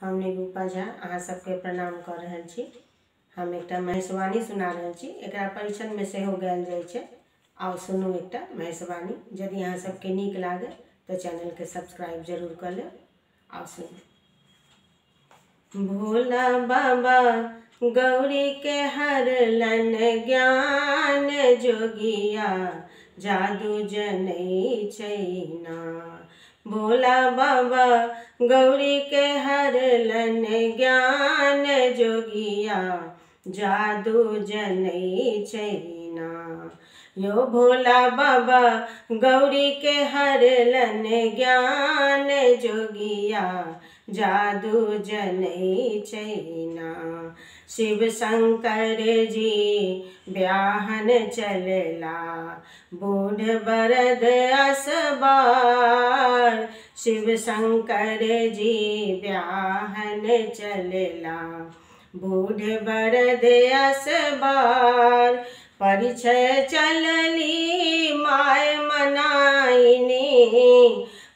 हम निरूपा झा अहाँ सबके प्रणाम कर रहल छी। हम एकटा महिषवाणी सुना रहल छी। एकरा परीक्षण में सेहो गायल जाइ छै। आओ सुनू एकटा महिषवाणी। यदि अहाँ सबके नीक लागे तो चैनल के सब्सक्राइब जरूर कर लेब। आओ सुनू। भोला बाबा गौरी के हरलन ज्ञान, जोगिया जादू जनै छैना। भोला बाबा गौरी के हरलन ज्ञान, जोगिया जादू जनै छैना। यो भोला बाबा गौरी के हरलन ज्ञान, जोगिया जादू जनै छैना। शिव शंकर जी ब्याहन चलला, बूढ़ बरद असबार। शिव शंकर जी ब्याहन चलला, बूढ़ बरद असबार। परिछय चलली माय मनाइनी,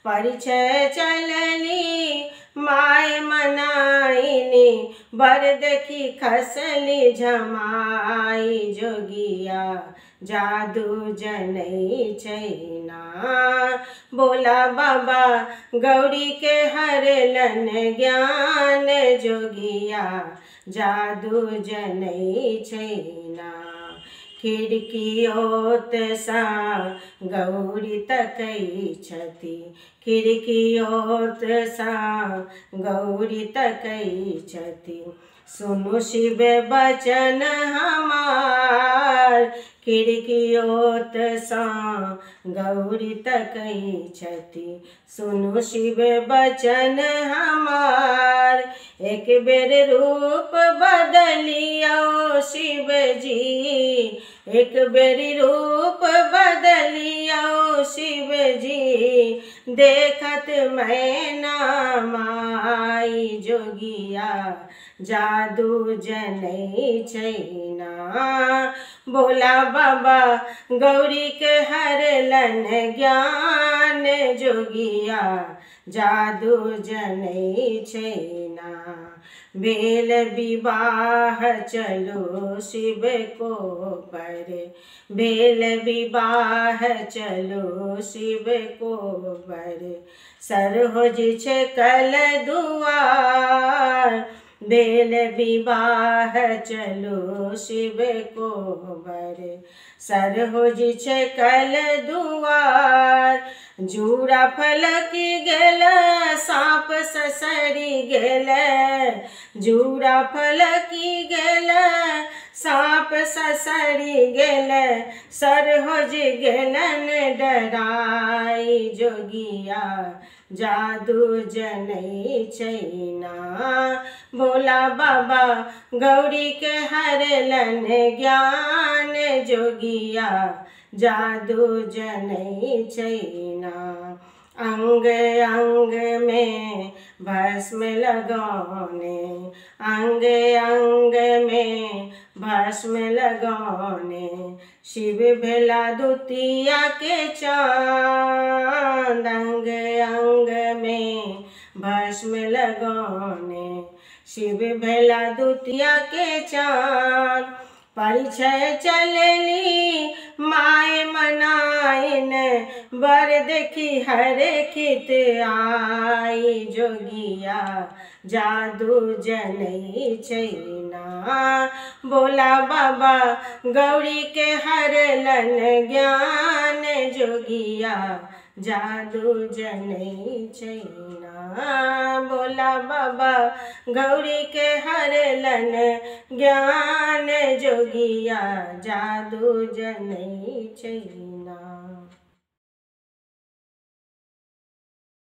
परिछय चलली माय मनाइनी। बर देखी खसली झमाई, जोगिया जादू जनै छैना। भोला बाबा गौरी के हरलन ज्ञान, जोगिया जादू जनै छैना। खिड़कियोत सा गौरी तकै छथि, खिड़कियोत सा गौरी तकै छथि। सुनु शिव बचन हमार, खिड़कियोत सा गौरी तकै छथि। सुनु शिव बचन हमार। एक बेर रूप बदलियो शिव जी, एक बेर रूप बदलियो शिव जी। देखत मैना माई, जोगिया जादू जनै छैना। भोला बाबा गौरी के हरलन ज्ञान, जोगिया जादू जनै छैना। बेल विवाह चलो शिव को बर, बेल विवाह चलो शिव को बर। सरहोज छै कल दुआर, बेल विवाह चलो शिव को बर। सरहोज छै कल दुआर। जूड़ा फलकी गेल साँप ससरी गेल, जूड़ा फलकी गेल साँप ससरी गेल। सरहोज गेलन डराई, जोगिया जादू जनै छैना। भोला बाबा गौरी के हरलन ज्ञान, जोगिया जादू जनै छैना। अंग अंग में भस्म लगौने, अंग अंग में भस्म लगौने। शिव भेला दुतिया के चाँद, अंग अंग में भस्म लगौने। शिव भेला दुतिया के चाँद। परिछय चलली माय मनाइन, बर देखी हरखित आई। जोगिया जादू जनै छैना। भोला बाबा गौरी के हरलन ज्ञान, जोगिया जादू जनै छैना। भोला बाबा गौरी के हरलन ज्ञान, जोगिया जादू जनै छैना।